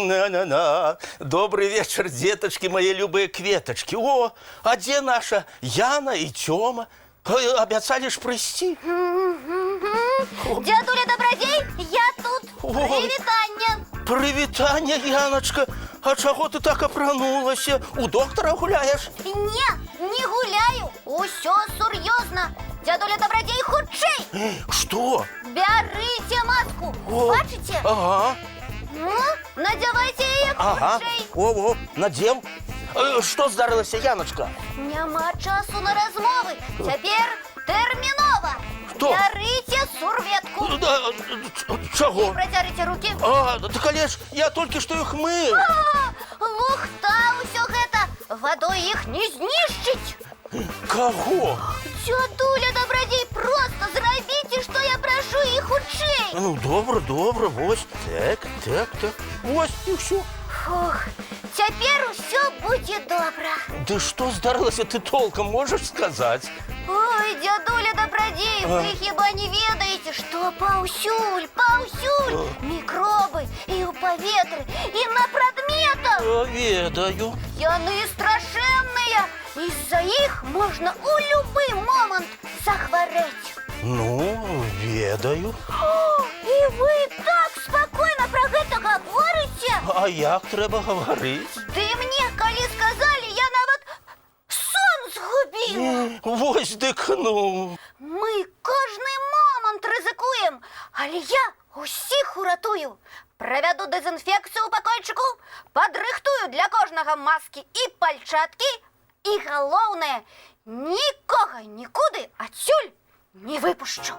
На-на-на. Добрый вечер, деточки, мои любые кветочки. О, а где наша Яна и Тёма? Обещали ж прийти. Дядуля Добродей, я тут. Привітання. Привітання, Яночка. А чого ти так опранулася? У доктора гуляєш? Ні, не гуляю. Усё серйозно. Дядуля Добродей, худший. Что? Берите маску. О, Бачите? Ага. Ну, надевайте її Ага. худший. О, надел. Що здарилося, Яночка? Нема часу на розмови. Тепер терміново. Хто? Берите сурветку. Чого? Протягните руки. Так але ж я тільки що їх мив. Лухта усё гэта. Водой їх не знищить. Кого? Дядуля Добродей, просто зробіть, що я прошу, і худший. Ну, добре, ось. Так. Ось і все. Фух, тепер усе буде добре. Да що здарилося, ти толком можеш сказати? Ой, дядуля Добродей, ви хіба не ведаєте, що паўсюль мікроби і у паветры, і на предметах. Ведаю. Яны страшэнныя, из-за іх можна у любы момант захварэць. Ну, ведаю. О, і ви так спокойно про гэта говорите? А як треба говорити? Ды мне, калі сказали, я нават сон згубіла. Ось дикнув. Ми кожны момант ризикуем, але я усіх уратую. Проведу дезінфекцію у пакойчику, подрихтую для кожного маски і пальчатки, і головне, нікого нікуди адсюль не випущу.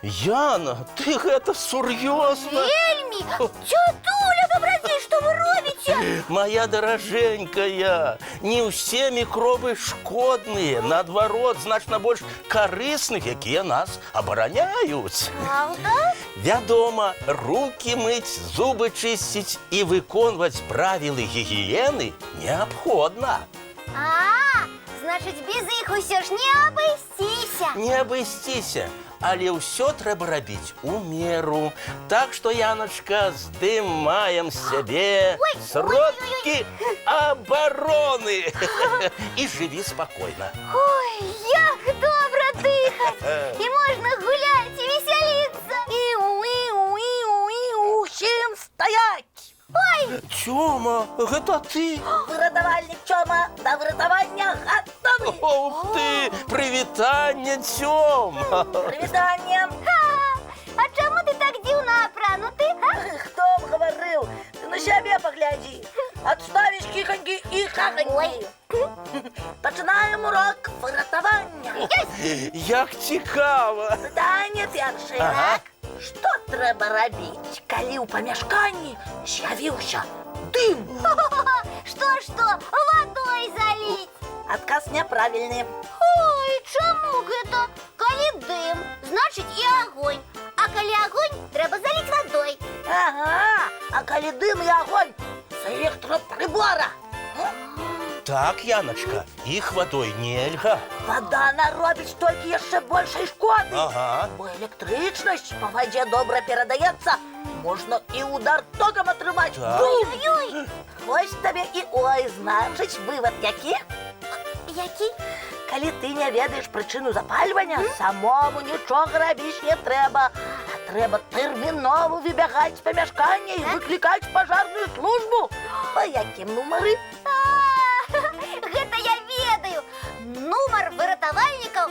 Яна, ти гэта серйозно? Вельмі! Дядуля Добродей, що ви робите? Моя дороженькая, не все микробы шкодные, наоборот, значно больше корыстных, якія нас обороняют. Правда? Вядома, руки мыть, зубы чистить и выконваць правилы гигиены необходимо. Значить, без іх усё ж не обойстися. Не обойстися, але ўсё трэба рабіць у меру. Так что, Яночка, здымаем з сябе сродкі обороны и живи спокойно. Ой, як добра дихать! І можна гуляти і веселитися. Усім стоять! Ой! Тёма, гэта ты? Выратавальнік Тёма до выратавання готовы! Ух ты! Привітання, Тём! Привітання! А чому ти так дивно опранутий? Хто б говорив? Ти на себе погляди! Отставиш кихоньки і хахоньки! Починаємо урок виратування! Як цікаво! Питання перше. Ага. Що треба робити, коли у помешканні з'явився дим? Что, водой залить? Отказ неправильний. Ой, чому гэта? Калі дым, значить і огонь. А калі огонь, треба залить водой. Ага, а коли дым и огонь с электроприбора? Так, Яночка, их водой нельга. Вода наробить толькі яшчэ большай шкоды. Ага. Бо электрычнасць по вадзе добра перадаецца. Можна і удар токам атрымаць. Так. Ой-ой-ой. Вось табе і ой, значыць, вывад які? Які? Калі ты не ведаеш прычыну запальвання, самому нічога рабіць не трэба. А трэба тэрмінова выбягаць з памяшкання і выклікаць пажарную службу. Па якім нумары? Гэта я ведаю. Нумар выратавальнікаў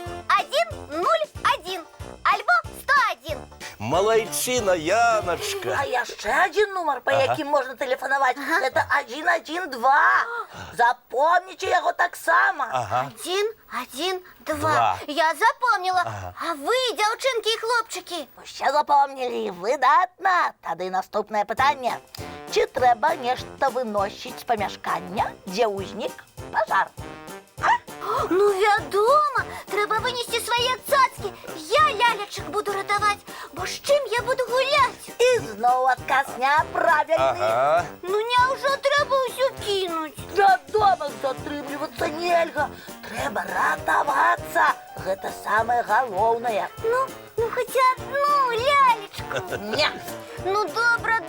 101 альбо 101. Малайчина, Яночка. А яшчэ адзін нумар, па якім можна тэлефанаваць, гэта 112. Запомніце яго таксама. Ага. 112. Я запомнила. А вы, дзяўчынкі і хлопчыкі? Усе запомнілі, выдатна. Тады наступнае пытанне. Ці трэба нешта выносіць з памяшкання, дзе ўзнік пажар? Ну, вядома, трэба вынесці свае цацкі. Я лялечак буду ратаваць, бо з чым я буду гуляць? І зноў адказ няправільны. Ага. Ну, няўжо трэба ўсё кінуць? Вядома, затрымлівацца нельга. Трэба ратавацца. Гэта самае галоўнае. Ну, хоч одну лялечку. Не. Ну, добра.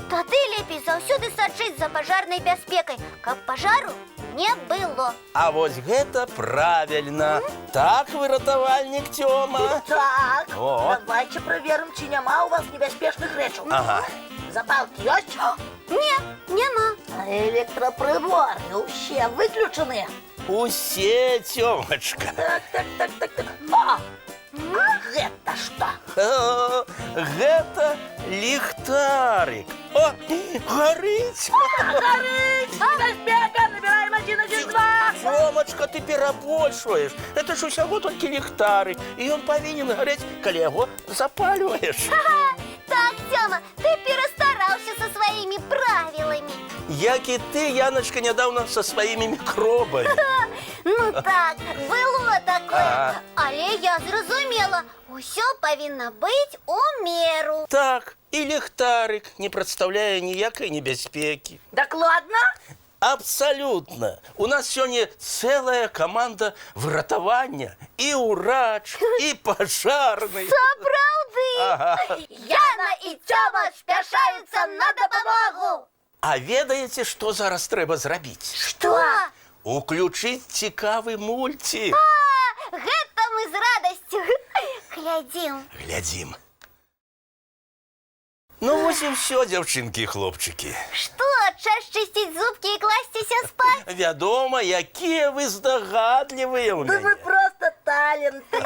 Тады лепей заўсёды сачыць за пажарнай бяспекай, каб пажару не было. А вось гэта правильно. Так, вы ратавальнік Тёма. Так, О. давайте проверим, чи нема у вас небяспечных рэчаў. Ага. Запалки ёсць? Не, няма. А электропрыборы ўсе выключаны. Усе, Тёмачка. Так. О! А гэта што? Гэта ліхтарик. О, гарыць. Горыць! Бяспека! Набираем 112! Тёмачка, ты перабольшваеш. Это ж усяго толькі ліхтарик. І ён павінен гарэць, калі яго запальваеш. Так, Тёма, ты перастараўся са сваімі правіламі. Як і ты, Яночка, нядаўна са сваімі мікробамі. Ну так, было такое. Ага. Але я зразумела, усё павінна быць у меру. Так, і ліхтарик не прадстаўляе ніякай небяспекі. Дакладна? Абсолютно. У нас сёння целая команда выратавання. І ўрач, і пажарны. Сапраўды. Ага. Яна і Тёма спяшаюцца на дапамогу. А ведаеце, што зараз трэба зрабіць? Што? Уключыць цікавы мульцік. Гэта мы з радасцю глядзім. Глядзім. Ну, вось і ўсё, дзяўчынкі і хлопчыкі. Што, час чысціць зубкі і класціся спаць? Вядома, якія вы здагадлівыя ў Да вы мяне. просто таленты.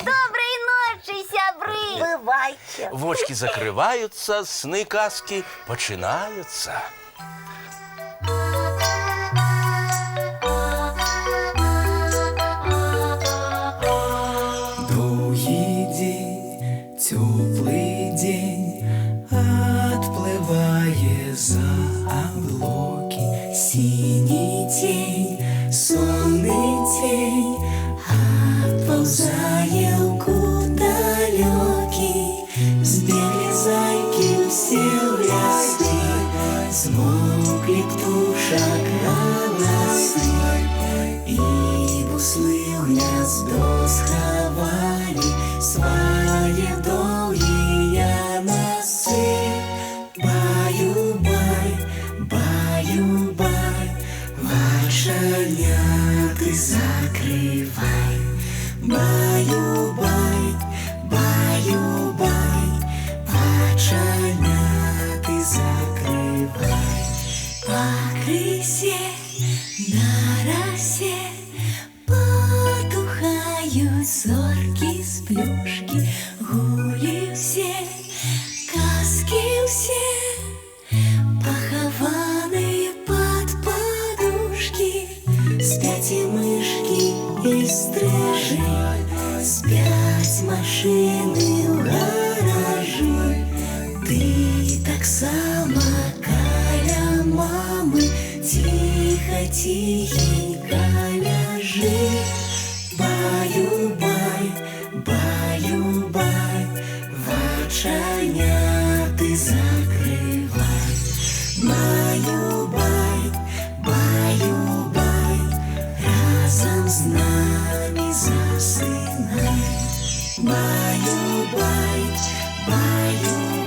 Добрай ночы, сябры. Бывайте. Вочки закрываюцца, сны казкі пачынаюцца. Долгий день, теплый день, отплывая за облаки. Синий тень, сонный тень, отползая в далекий. Сбегли зайки все в лесы, смолкли птушек голосы. И буслы в гнездо сховали свои долгие носы. Баю-бай, баю-бай, вошеняты закрывай. Баю-бай, баю-бай, вошеняты закрывай. По крысе на росе потухают зорки с плюшки. Гули все, казки все, похованные под подушки. Спят и мышки, и стрижи, спят машины в гаражи. Ты так само каля мамы, тихо-тихенько ляжи. Баю-бай, баю-бай, воченяты закрывай. Баю-бай, баю-бай, разом с нами засынай. Баю-бай, баю-бай.